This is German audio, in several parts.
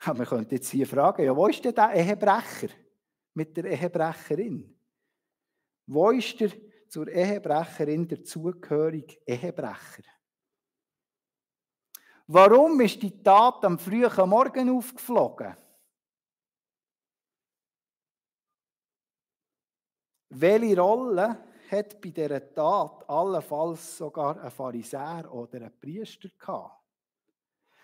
Man könnte jetzt hier fragen, ja, wo ist denn der Ehebrecher mit der Ehebrecherin? Wo ist der zur Ehebrecherin dazugehörige Ehebrecher? Warum ist die Tat am frühen Morgen aufgeflogen? Welche Rolle hat bei dieser Tat allenfalls sogar ein Pharisäer oder ein Priester gehabt?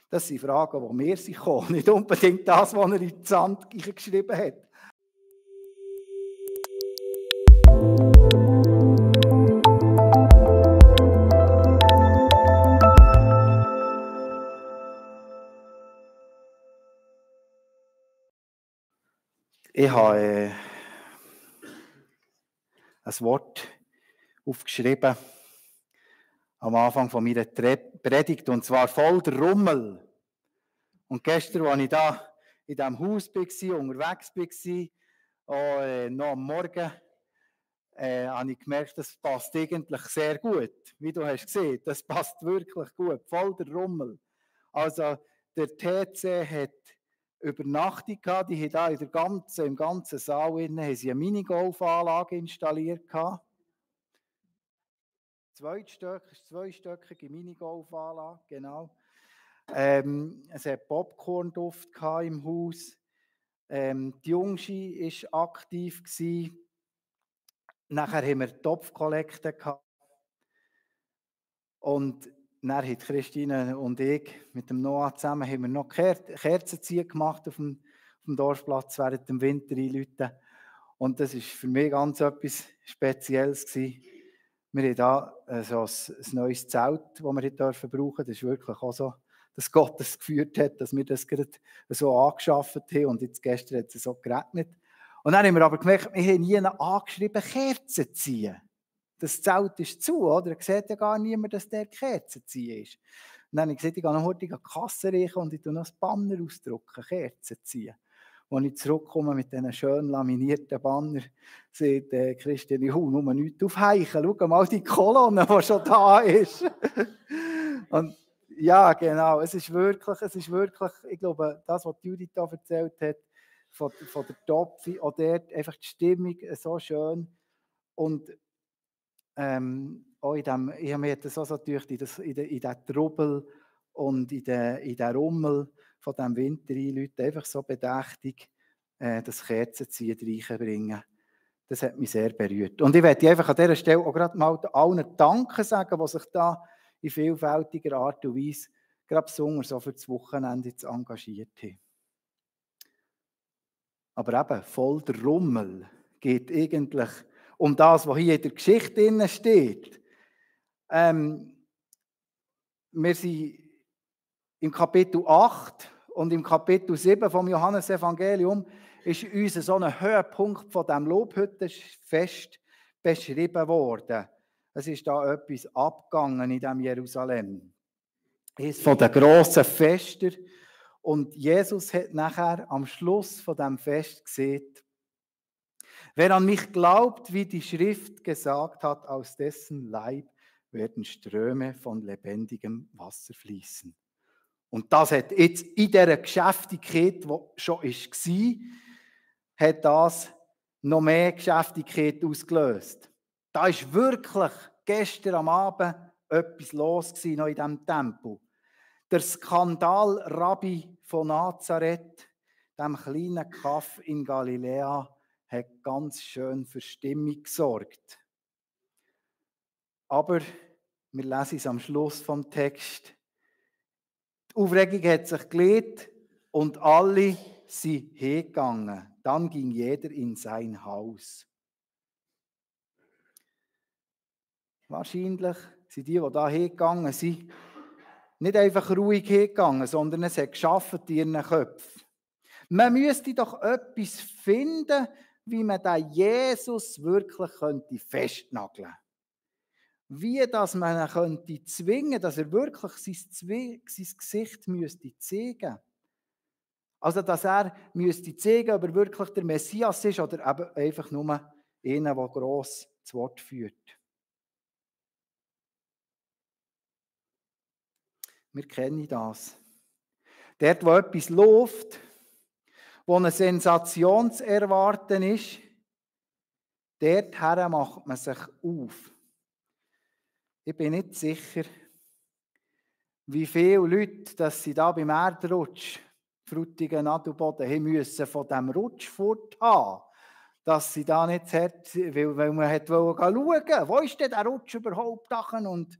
Das sind Fragen, die mir sind gekommen, nicht unbedingt das, was er in die Sand geschrieben hat. Ich habe ein Wort aufgeschrieben am Anfang von meiner Predigt, und zwar voll der Rummel. Und gestern, als ich da in diesem Haus war, unterwegs war, noch am Morgen, habe ich gemerkt, das passt eigentlich sehr gut. Wie du hast gesehen, das passt wirklich gut, voll der Rummel. Also der TC hat Übernachtung gehabt, die haben da im ganzen Saal haben sie eine Minigolfanlage installiert gehabt. Zweistöckige Minigolfanlage, genau. Es hat Popcorn-Duft im Haus. Die Jungschi war aktiv gewesen. Nachher haben wir Topfkollekte gehabt. Und dann haben Christine und ich mit dem Noah zusammen haben wir noch Kerzenziehen gemacht auf dem Dorfplatz während dem Winter einläuten. Und das war für mich ganz etwas Spezielles gewesen. Wir haben da so ein neues Zelt, das wir brauchen durften. Das ist wirklich auch so, dass Gott das geführt hat, dass wir das gerade so angeschafft haben. Und jetzt gestern hat es so geregnet. Und dann haben wir aber gemerkt, wir haben nie angeschrieben, Kerzen ziehen. Das Zelt ist zu, oder? Da sieht ja gar niemand, dass der Kerzen ziehen ist. Und dann habe ich gesagt, ich gehe noch heute in die Kasse reichen und ich tue noch ein Banner ausdrucken, Kerzen ziehen. Als ich zurückkomme mit diesen schön laminierten Banner, sagt Christian, ich hau nur nichts aufheichen. Schau mal die Kolonne, die schon da ist. Und ja, genau, es ist wirklich, ich glaube, das, was Judith da erzählt hat, von der Topfi, auch dort einfach die Stimmung so schön. Und auch ich habe mir das auch so gedacht, in den Trubel und in den Rummel von diesem Wintereinläuten einfach so bedächtig das Kerzenziehen reinbringen. Das hat mich sehr berührt. Und ich möchte einfach an dieser Stelle auch gerade mal allen Danken sagen, die sich da in vielfältiger Art und Weise gerade besonders so für das Wochenende jetzt engagiert haben. Aber eben, voll der Rummel geht eigentlich um das, was hier in der Geschichte steht. Wir sind im Kapitel 8 und im Kapitel 7 vom Johannesevangelium ist uns so ein Höhepunkt von diesem Lobhüttenfest beschrieben worden. Es ist da etwas abgegangen in diesem Jerusalem. Es ist von den grossen Festen. Und Jesus hat nachher am Schluss von diesem Fest gesagt, wer an mich glaubt, wie die Schrift gesagt hat, aus dessen Leib werden Ströme von lebendigem Wasser fließen. Und das hat jetzt in dieser Geschäftigkeit, die schon war, hat das noch mehr Geschäftigkeit ausgelöst. Da ist wirklich gestern am Abend etwas los gewesen, noch in diesem Tempel. Der Skandal-Rabbi von Nazareth, dem kleinen Kaff in Galiläa, hat ganz schön für Stimmung gesorgt. Aber wir lesen es am Schluss vom Text. Die Aufregung hat sich gelegt und alle sind hingegangen. Dann ging jeder in sein Haus. Wahrscheinlich sind die da hingegangen sind, nicht einfach ruhig hingegangen, sondern es hat geschafft in ihren Köpfen. Man müsste doch etwas finden, wie man den Jesus wirklich festnageln könnte. Wie dass man ihn könnte zwingen, dass er wirklich sein Gesicht müsste zeigen. Also, dass er müsste zeigen, ob er wirklich der Messias ist oder eben einfach nur einer, der gross das Wort führt. Wir kennen das. Dort, wo etwas läuft, wo eine Sensation zu erwarten ist, dorthin macht man sich auf. Ich bin nicht sicher, wie viele Leute, dass sie da beim Erdrutsch, Frutigen, Adelboden, haben müssen von diesem Rutsch fort haben, dass sie da nicht hat, weil man hat schauen wollte, wo ist denn der Rutsch überhaupt dachen und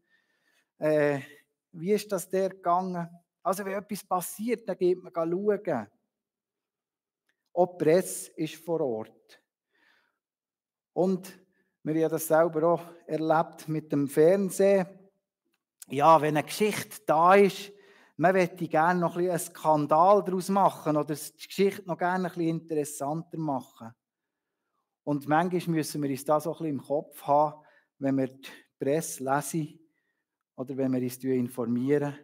wie ist das der gegangen? Also wenn etwas passiert, dann geht man schauen. Auch die Presse ist vor Ort. Und wir haben das selber auch erlebt mit dem Fernsehen. Ja, wenn eine Geschichte da ist, man möchte gerne noch ein bisschen einen Skandal daraus machen oder die Geschichte noch gerne ein bisschen interessanter machen. Und manchmal müssen wir uns das auch ein bisschen im Kopf haben, wenn wir die Presse lesen oder wenn wir uns informieren,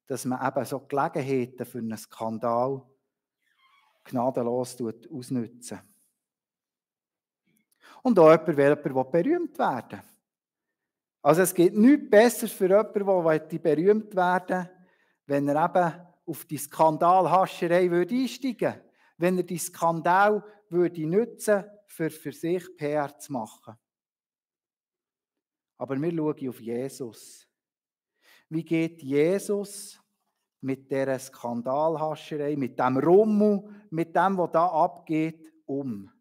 dass man eben so Gelegenheiten für einen Skandal gnadenlos ausnützen. Und auch jemand will berühmt werden. Also es gibt nichts Besseres für jemanden, der berühmt werden will, wenn er eben auf die Skandalhascherei einsteigen würde. Wenn er die Skandal nutzen würde, für sich PR zu machen. Aber wir schauen auf Jesus. Wie geht Jesus mit dieser Skandalhascherei, mit dem Rummel, mit dem, was da abgeht, um?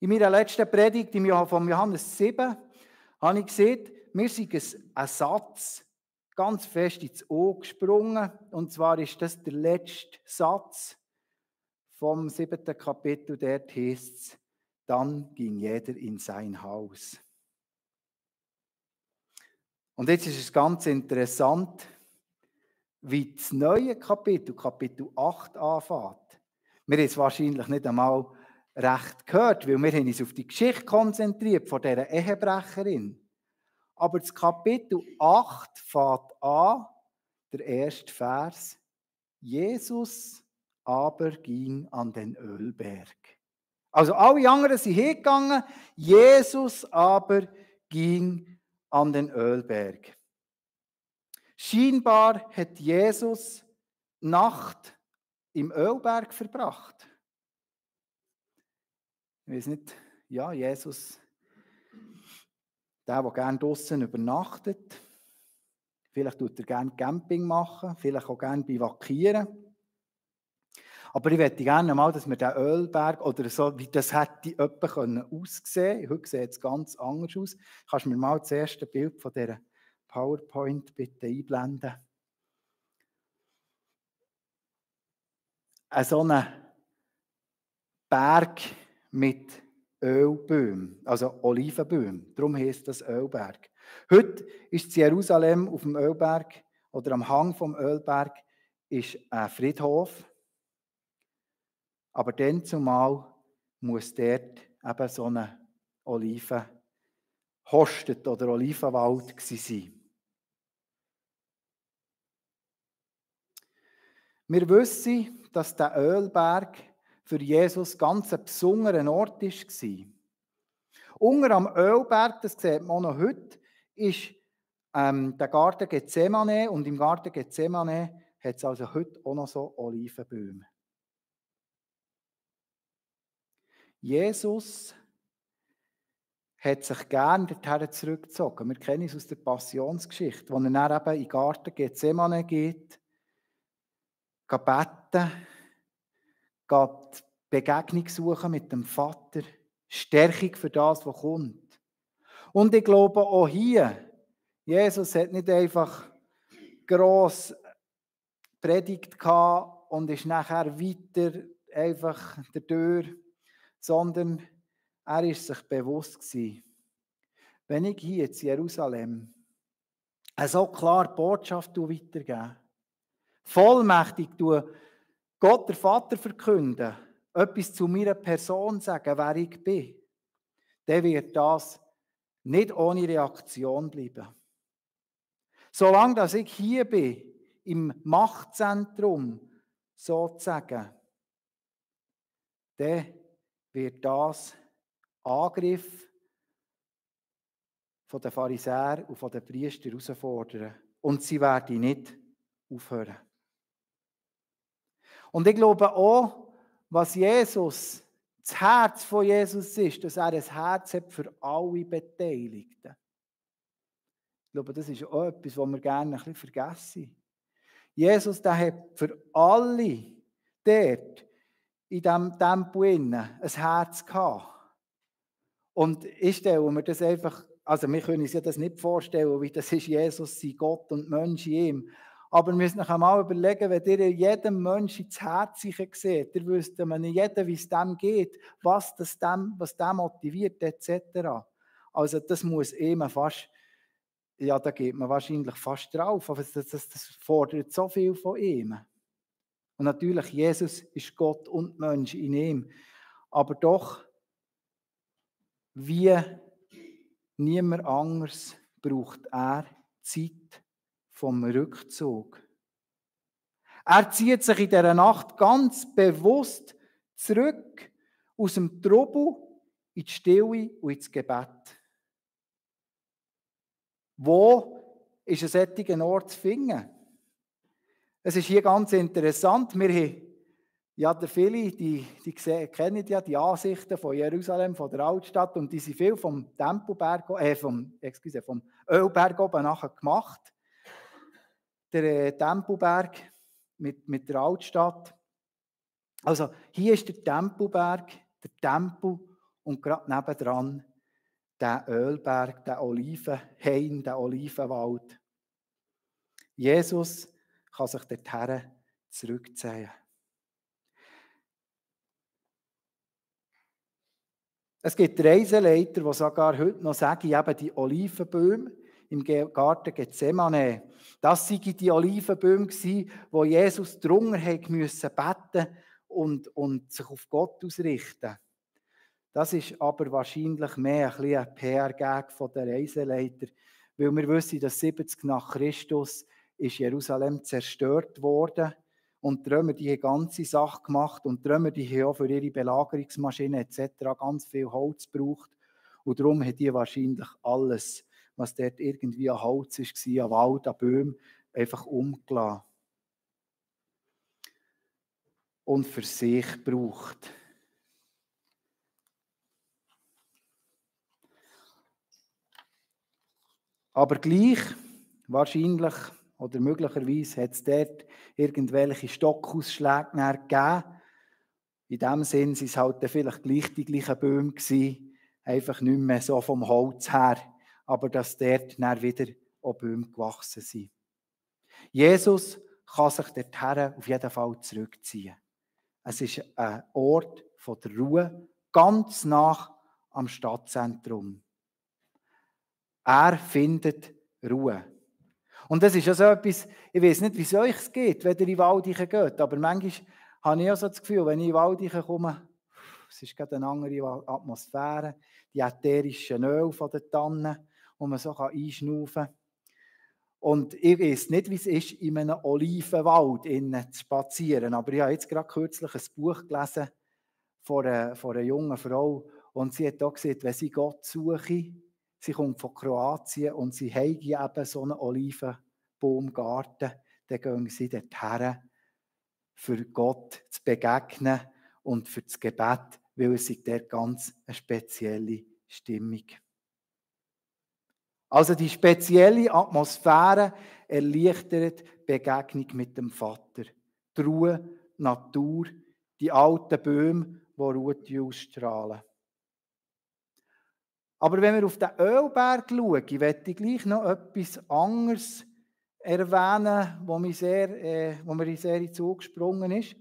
In meiner letzten Predigt von Johannes 7 habe ich gesehen, mir ist ein Satz ganz fest ins Auge gesprungen. Und zwar ist das der letzte Satz vom 7. Kapitel. Dort heißt es, dann ging jeder in sein Haus. Und jetzt ist es ganz interessant, wie das neue Kapitel, Kapitel 8, anfängt. Wir haben es wahrscheinlich nicht einmal recht gehört, weil wir haben uns auf die Geschichte konzentriert von dieser Ehebrecherin. Aber das Kapitel 8 fängt an, der erste Vers. Jesus aber ging an den Ölberg. Also alle anderen sind hingegangen, Jesus aber ging an den Ölberg. Scheinbar hat Jesus Nacht im Ölberg verbracht. Ich weiß nicht, ja, Jesus, der gerne draussen übernachtet, vielleicht tut er gerne Camping machen, vielleicht auch gerne bivakieren. Aber ich möchte gerne mal, dass wir den Ölberg oder so, wie das hätte jemand aussehen können. Heute sieht es ganz anders aus. Kannst du mir mal das erste Bild von dieser PowerPoint bitte einblenden? So einen Berg mit Ölbäumen, also Olivenbäumen. Darum heisst das Ölberg. Heute ist in Jerusalem auf dem Ölberg oder am Hang vom Ölberg ist ein Friedhof. Aber dann zumal muss dort eben so eine Olivenhostet oder Olivenwald sein. Wir wissen, dass der Ölberg für Jesus ganz ein besonderer Ort war. Unter am Ölberg, das sieht man auch noch heute, ist der Garten Gethsemane und im Garten Gethsemane hat es also heute auch noch so Olivenbäume. Jesus hat sich gerne dorthin zurückgezogen. Wir kennen es aus der Passionsgeschichte, wo er dann eben in den Garten Gethsemane geht, beten, geht Begegnung suchen mit dem Vater, Stärkung für das, was kommt. Und ich glaube auch hier, Jesus hat nicht einfach gross Predigt gehabt und ist nachher weiter einfach der Tür, sondern er ist sich bewusst gewesen, wenn ich hier in Jerusalem so klar Botschaft weitergebe, vollmächtig Gott der Vater verkünden, etwas zu meiner Person sagen, wer ich bin, dann wird das nicht ohne Reaktion bleiben. Solange dass ich hier bin, im Machtzentrum sozusagen, dann wird das Angriff von den Pharisäern und von den Priestern herausfordern. Und sie werden nicht aufhören. Und ich glaube auch, was Jesus, das Herz von Jesus ist, dass er ein Herz hat für alle Beteiligten. Ich glaube, das ist auch etwas, was wir gerne ein bisschen vergessen. Jesus, der hat für alle dort in diesem Tempo ein Herz gehabt. Und ich stelle mir das einfach, also wir können uns ja das nicht vorstellen, wie das ist, Jesus sei Gott und Mensch in ihm. Aber wir müssen euch einmal überlegen, wenn ihr jedem Menschen ins Herz seht, ihr wisst man jeder, wie es dem geht, was dem motiviert, etc. Also das muss eben fast, ja, da geht man wahrscheinlich fast drauf, aber das fordert so viel von ihm. Und natürlich, Jesus ist Gott und Mensch in ihm. Aber doch, wie niemand anders braucht er Zeit vom Rückzug. Er zieht sich in dieser Nacht ganz bewusst zurück aus dem Trubel in die Stille und ins Gebet. Wo ist ein solcher Ort zu finden? Es ist hier ganz interessant. Wir haben ja, viele, die kennen ja die Ansichten von Jerusalem, von der Altstadt, und die sind viel vom Tempelberg, vom Ölberg oben nachher gemacht. Der Tempelberg mit der Altstadt. Also hier ist der Tempelberg, der Tempel, und gerade nebendran der Ölberg, der Olivenhain, der Olivenwald. Jesus kann sich dorthin zurückziehen. Es gibt Reiseleiter, die sogar heute noch sagen, eben die Olivenbäume im Garten Gethsemane, das seien die Olivenbäume gewesen, wo Jesus drunter musste beten und sich auf Gott ausrichten. Das ist aber wahrscheinlich mehr ein PR-Gag von den Reiseleiter, weil wir wissen, dass 70 nach Christus ist Jerusalem zerstört worden. Und die Römer, die haben ganze Sache gemacht, und die Römer, die haben auch für ihre Belagerungsmaschinen etc. ganz viel Holz gebraucht. Und darum haben die wahrscheinlich alles, was dort irgendwie an Holz war, an Wald, an Bäumen, einfach umgelassen. Und für sich gebraucht. Aber gleich, wahrscheinlich oder möglicherweise hat es dort irgendwelche Stockausschläge gegeben. In dem Sinn waren es halt vielleicht gleich die gleichen Bäume gewesen, einfach nicht mehr so vom Holz her, aber dass dort dann wieder auch Bäume gewachsen sind. Jesus kann sich dorthin auf jeden Fall zurückziehen. Es ist ein Ort von der Ruhe, ganz nah am Stadtzentrum. Er findet Ruhe. Und das ist ja so etwas, ich weiß nicht, wie es euch geht, wenn ihr in den Wald geht, aber manchmal habe ich auch so das Gefühl, wenn ich in den Wald komme, es ist gerade eine andere Atmosphäre, die ätherischen Öle von den Tannen, wo man so einschnaufen kann. Und ich weiß nicht, wie es ist, in einem Olivenwald zu spazieren, aber ich habe jetzt gerade kürzlich ein Buch gelesen von einer jungen Frau, und sie hat auch gesagt, wenn sie Gott suche, sie kommt von Kroatien und sie haben eben so einen Olivenbaumgarten, dann gehen sie dorthin, für Gott zu begegnen und für das Gebet, weil es sich dort ganz eine spezielle Stimmung. Also die spezielle Atmosphäre erleichtert die Begegnung mit dem Vater. Die Ruhe, die Natur, die alten Bäume, die Ruhe ausstrahlen. Aber wenn wir auf den Ölberg schauen, möchte ich gleich noch etwas anderes erwähnen, wo mir sehr in den Zug gesprungen ist.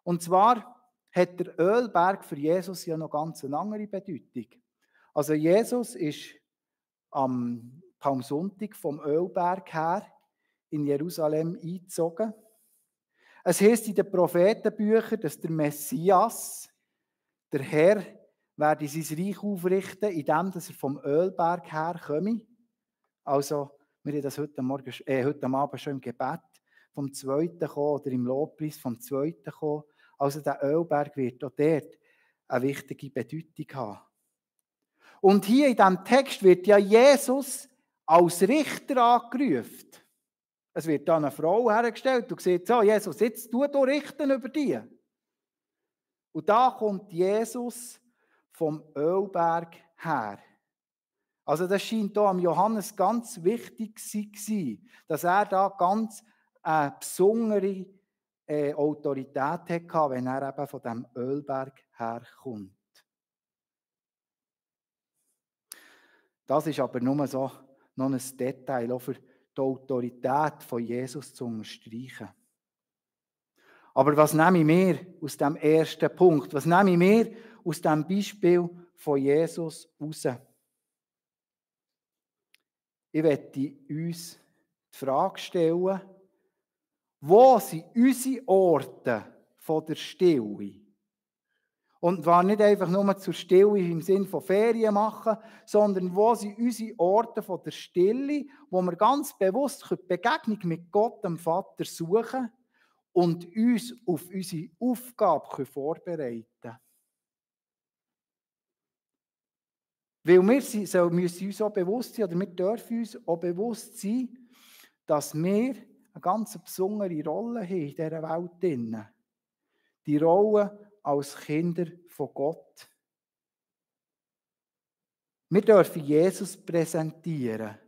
Und zwar hat der Ölberg für Jesus ja noch ganz eine andere Bedeutung. Also Jesus ist am Palmsonntag vom Ölberg her in Jerusalem eingezogen. Es heisst in den Prophetenbüchern, dass der Messias, der Herr, werde sein Reich aufrichten, indem er vom Ölberg her komme. Also, wir haben das heute Abend schon im Gebet vom Zweiten kommen oder im Lobpreis vom Zweiten kommen. Also der Ölberg wird auch dort eine wichtige Bedeutung haben. Und hier in diesem Text wird ja Jesus als Richter angerufen. Es wird dann eine Frau hergestellt und sagt, so Jesus, jetzt du richten über die. Und da kommt Jesus vom Ölberg her. Also das scheint hier am Johannes ganz wichtig zu sein, dass er da ganz eine besondere Autorität hatte, wenn er eben von dem Ölberg herkommt. Das ist aber nur so noch ein Detail, auch für die Autorität von Jesus zu unterstreichen. Aber was nehme ich mir aus dem ersten Punkt? Was nehme ich mir aus dem Beispiel von Jesus raus? Ich möchte uns die Frage stellen, wo sind unsere Orte von der Stille? Und zwar nicht einfach nur zur Stille im Sinne von Ferien machen, sondern wo sind unsere Orte von der Stille, wo wir ganz bewusst die Begegnung mit Gott, dem Vater, suchen und uns auf unsere Aufgabe vorbereiten können. Weil wir müssen uns auch bewusst sein, oder wir dürfen uns auch bewusst sein, dass wir eine ganz besondere Rolle haben in dieser Welt. Die Rolle als Kinder von Gott. Wir dürfen Jesus präsentieren.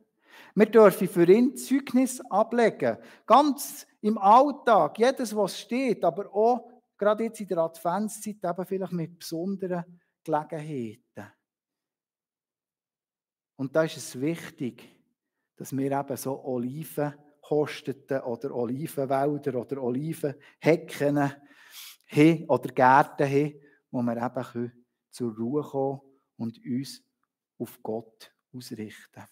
Wir dürfen für ihn Zeugnis ablegen. Ganz im Alltag, jedes, was steht, aber auch gerade jetzt in der Adventszeit eben vielleicht mit besonderen Gelegenheiten. Und da ist es wichtig, dass wir eben so Olivenhosteten oder Olivenwälder oder Olivenhecken haben oder Gärten haben, wo wir eben zur Ruhe kommen und uns auf Gott ausrichten.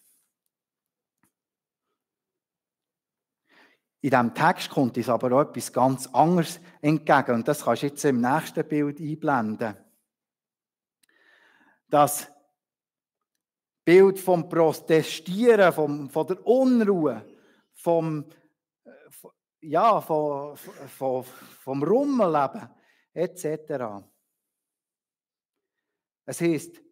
In diesem Text kommt uns aber auch etwas ganz anderes entgegen. Und das kannst du jetzt im nächsten Bild einblenden. Das Bild vom Protestieren, von der Unruhe, vom Rummelleben etc. Es heisst,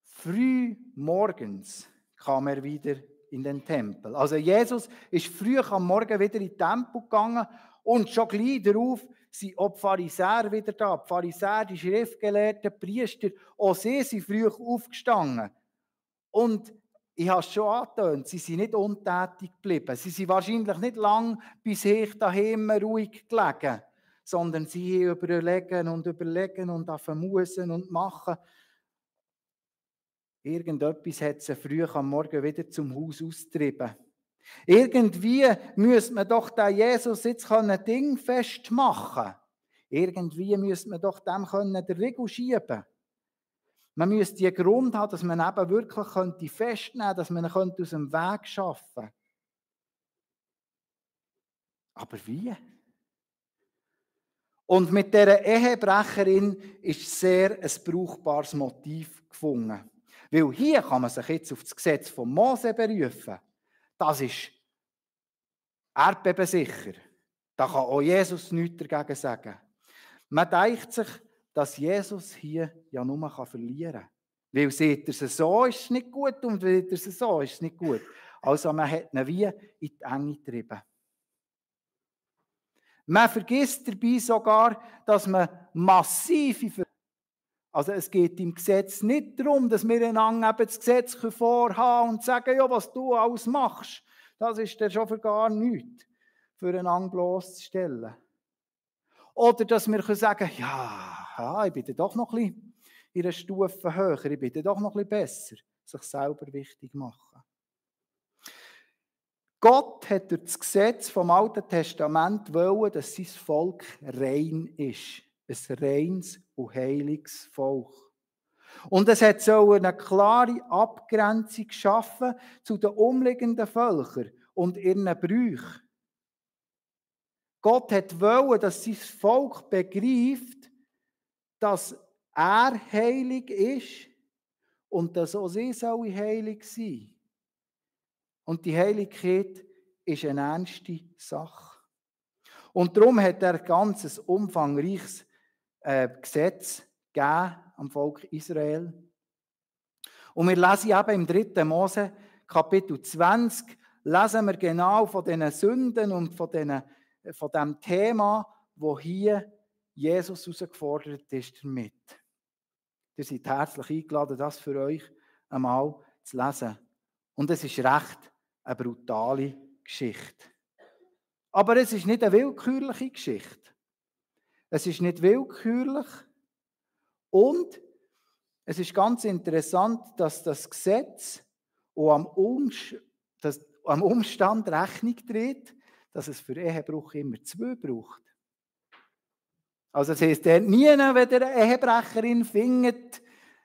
früh morgens kam er wieder in den Tempel. Also Jesus ist früh am Morgen wieder in den Tempel gegangen und schon gleich darauf sind auch die Pharisäer wieder da. Die Pharisäer, die Schriftgelehrten, die Priester, auch sie sind früh aufgestanden. Und ich habe es schon angetönt, sie sind nicht untätig geblieben. Sie sind wahrscheinlich nicht lang bis sich daheim ruhig gelegen, sondern sie haben überlegen und vermusen und machen. Irgendetwas hat sie früh am Morgen wieder zum Haus austrieben. Irgendwie müsste man doch den Jesus jetzt Ding festmachen. Irgendwie müsste man doch dem den Riegel schieben. Man müsste einen Grund haben, dass man eben wirklich festnehmen könnte, dass man ihn aus dem Weg schaffen könnte. Aber wie? Und mit dieser Ehebrecherin ist sehr ein brauchbares Motiv gefunden. Weil hier kann man sich jetzt auf das Gesetz von Mose berufen. Das ist erdbebensicher. Da kann auch Jesus nichts dagegen sagen. Man denkt sich, dass Jesus hier ja nur verlieren kann. Weil sieht er es so, ist es nicht gut, und sieht er es so, ist es nicht gut. Also man hat ihn wie in die Enge getrieben. Man vergisst dabei sogar, dass man also es geht im Gesetz nicht darum, dass wir einander eben das Gesetz vorhaben und sagen, ja, was du alles machst, das ist dann schon für gar nichts, für einander bloßzustellen. Oder dass wir sagen, ja, ich bin dann doch noch ein bisschen in einer Stufe höher, ich bin dann doch noch ein bisschen besser, sich selber wichtig machen. Gott hat durch das Gesetz vom Alten Testament wollen, dass sein Volk rein ist. Ein reines und heiliges Volk. Und es hat so eine klare Abgrenzung geschaffen zu den umliegenden Völkern und ihren Brüchen. Gott hat wollen, dass sein Volk begreift, dass er heilig ist und dass auch sie heilig sein. Und die Heiligkeit ist eine ernste Sache. Und darum hat er ein ganz umfangreiches Gesetz gegeben am Volk Israel. Und wir lesen eben im 3. Mose, Kapitel 20, lesen wir genau von diesen Sünden und von dem Thema, wo hier Jesus herausgefordert ist damit. Ihr seid herzlich eingeladen, das für euch einmal zu lesen. Und es ist recht eine brutale Geschichte. Aber es ist nicht eine willkürliche Geschichte. Es ist nicht willkürlich. Und es ist ganz interessant, dass das Gesetz auch am Umstand Rechnung trägt, dass es für Ehebruch immer 2 braucht. Also es heisst nie, wenn ihr eine Ehebrecherin findet,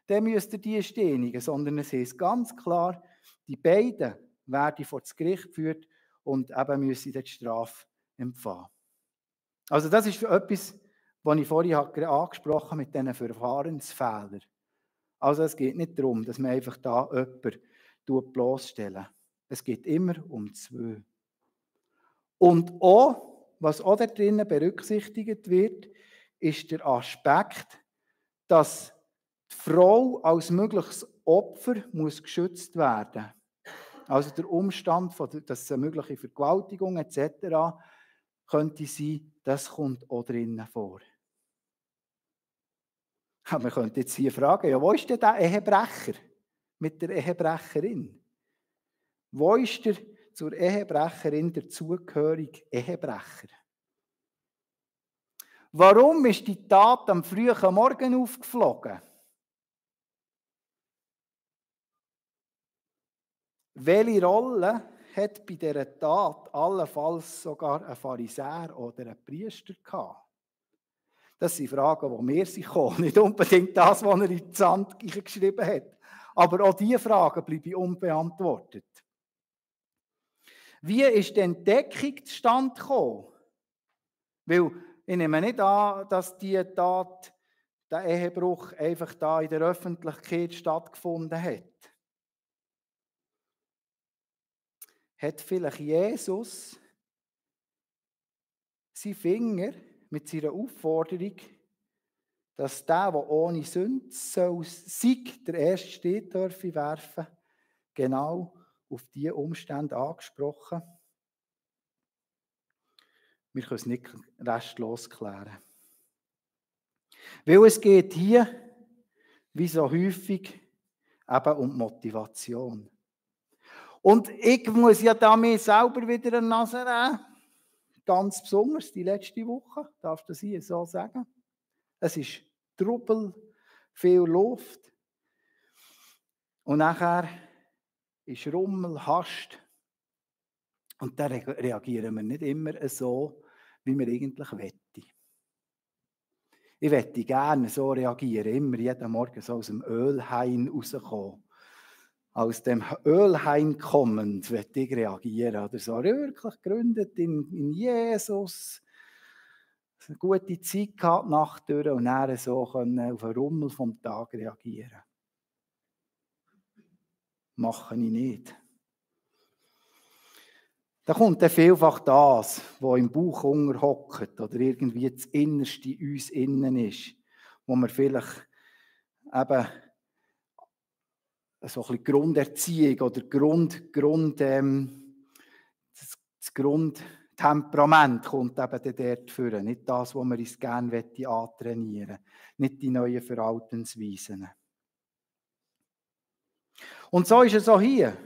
dann müsst ihr die steinigen, sondern es heisst ganz klar, die beiden werden vor das Gericht geführt und eben müssen die Strafe empfangen. Also das ist etwas, was ich vorhin angesprochen habe mit diesen Verfahrensfehlern. Also es geht nicht darum, dass man einfach da jemanden bloßstellen. Es geht immer um 2. Und auch, was auch da drinnen berücksichtigt wird, ist der Aspekt, dass die Frau als mögliches Opfer muss geschützt werden. Also der Umstand, dass es eine mögliche Vergewaltigung etc. könnte sein, das kommt auch drinnen vor. Aber man könnte jetzt hier fragen, ja, wo ist denn der Ehebrecher mit der Ehebrecherin? Wo ist der zur Ehebrecherin dazugehörige Ehebrecher? Warum ist die Tat am frühen Morgen aufgeflogen? Welche Rolle hat bei dieser Tat allenfalls sogar ein Pharisäer oder ein Priester gehabt? Das sind Fragen, die mir kommen. Nicht unbedingt das, was er in die Sand geschrieben hat. Aber auch diese Fragen bleiben unbeantwortet. Wie ist die Entdeckung zustande gekommen? Weil ich nehme nicht an, dass die Tat, der Ehebruch, einfach da in der Öffentlichkeit stattgefunden hat. Hat vielleicht Jesus seinen Finger mit seiner Aufforderung, dass der ohne Sünde soll Sieg der erste Stein dürfen werfen, genau auf diese Umstände angesprochen? Wir können es nicht restlos klären. Weil es geht hier, wie so häufig, eben um Motivation. Und ich muss ja da mir selber wieder eine Nase nehmen. Ganz besonders die letzte Woche, darf ich das hier so sagen. Es ist Trubel, viel Luft. Und nachher ist Rummel, Hast. Und da reagieren wir nicht immer so, wie wir eigentlich wollten. Ich möchte gerne so reagieren, immer jeden Morgen so aus dem Ölhain rauskommen. Aus dem Ölhain kommend möchte ich reagieren. Oder so wirklich gegründet in Jesus. Eine gute Zeit gehabt, Nacht durch, und dann so können auf den Rummel vom Tag reagieren. Mache ich nicht. Da kommt dann vielfach das, was im Bauch hockt oder irgendwie das Innerste in uns innen ist, wo wir vielleicht eben so ein bisschen Grunderziehung oder das Grundtemperament kommt eben dort führen. Nicht das, was wir uns gerne antrainieren wollen. Nicht die neuen Verhaltensweisen. Und so ist es auch hier.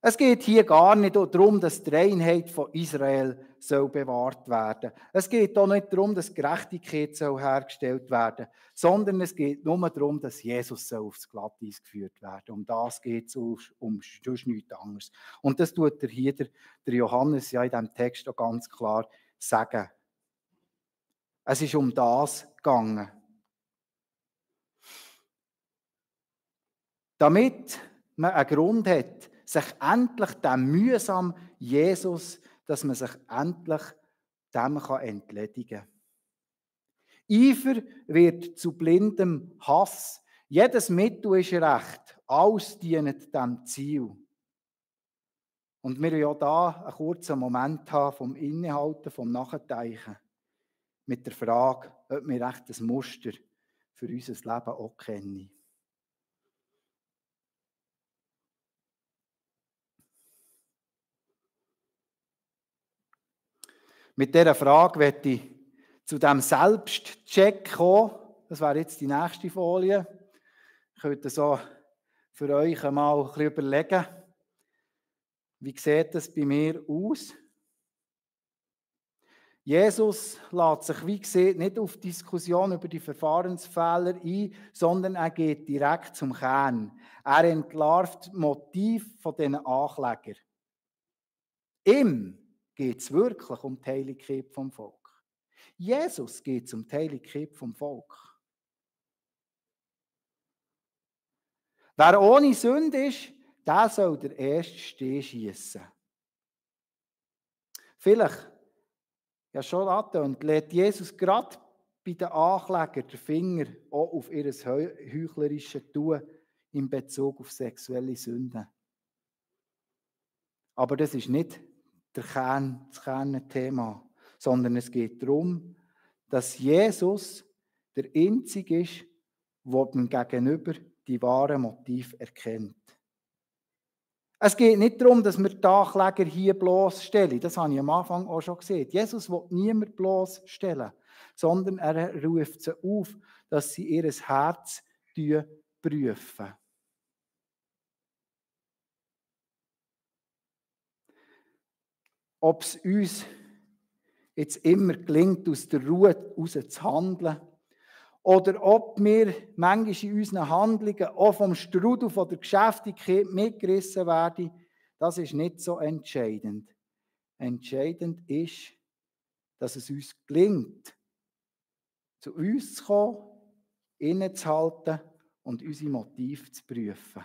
Es geht hier gar nicht darum, dass die Reinheit von Israel soll bewahrt werden. Es geht auch nicht darum, dass Gerechtigkeit soll hergestellt werden, sondern es geht nur darum, dass Jesus soll aufs Glatteis geführt werden. Um das geht es um nichts anderes. Und das tut hier der Johannes ja in diesem Text auch ganz klar sagen. Es ist um das gegangen. Damit man einen Grund hat, sich endlich dem mühsam Jesus, dass man sich endlich dem entledigen kann. Eifer wird zu blindem Hass. Jedes Mittel ist recht. Alles dient dem Ziel. Und wir ja da einen kurzen Moment haben vom Innehalten, vom Nachdenken. Mit der Frage, ob wir echt das Muster für unser Leben auch kennen. Mit dieser Frage möchte ich zu diesem Selbstcheck kommen. Das wäre jetzt die nächste Folie. Ich könnte so für euch einmal ein bisschen überlegen, wie sieht das bei mir aus? Jesus lässt sich, wie gesagt, nicht auf Diskussion über die Verfahrensfehler ein, sondern er geht direkt zum Kern. Er entlarvt das Motiv von diesen Anklägern. Ihm geht es wirklich um die Heiligkeit vom Volk. Jesus geht es um die Heiligkeit vom Volk. Wer ohne Sünde ist, der soll der erste Steh schiessen. Vielleicht, ja schon angetönt, lädt Jesus gerade bei den Anklägern den Finger auch auf ihr heuchlerisches Tun in Bezug auf sexuelle Sünden. Aber das ist nicht das Kernthema, sondern es geht darum, dass Jesus der Einzige ist, der dem Gegenüber die wahren Motive erkennt. Es geht nicht darum, dass wir die Ankläger hier bloßstellen. Das habe ich am Anfang auch schon gesehen. Jesus will niemand bloßstellen, sondern er ruft sie auf, dass sie ihr Herz prüfen. Ob es uns jetzt immer gelingt, aus der Ruhe heraus zu handeln, oder ob wir manchmal in unseren Handlungen auch vom Strudel von der Geschäftigkeit mitgerissen werden, das ist nicht so entscheidend. Entscheidend ist, dass es uns gelingt, zu uns zu kommen, innezuhalten und unsere Motive zu prüfen.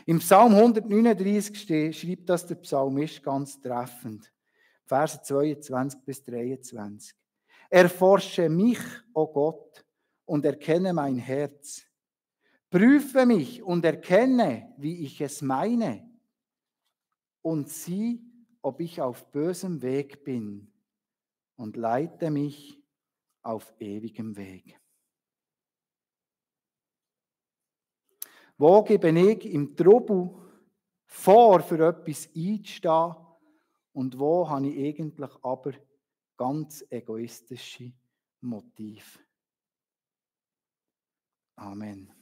Im Psalm 139 schreibt das der Psalmist ganz treffend. Verse 22 bis 23. Erforsche mich, o Gott, und erkenne mein Herz. Prüfe mich und erkenne, wie ich es meine. Und sieh, ob ich auf bösem Weg bin. Und leite mich auf ewigem Weg. Wo gebe ich im Trubel vor, für etwas einzustehen? Und wo habe ich eigentlich aber ganz egoistische Motive? Amen.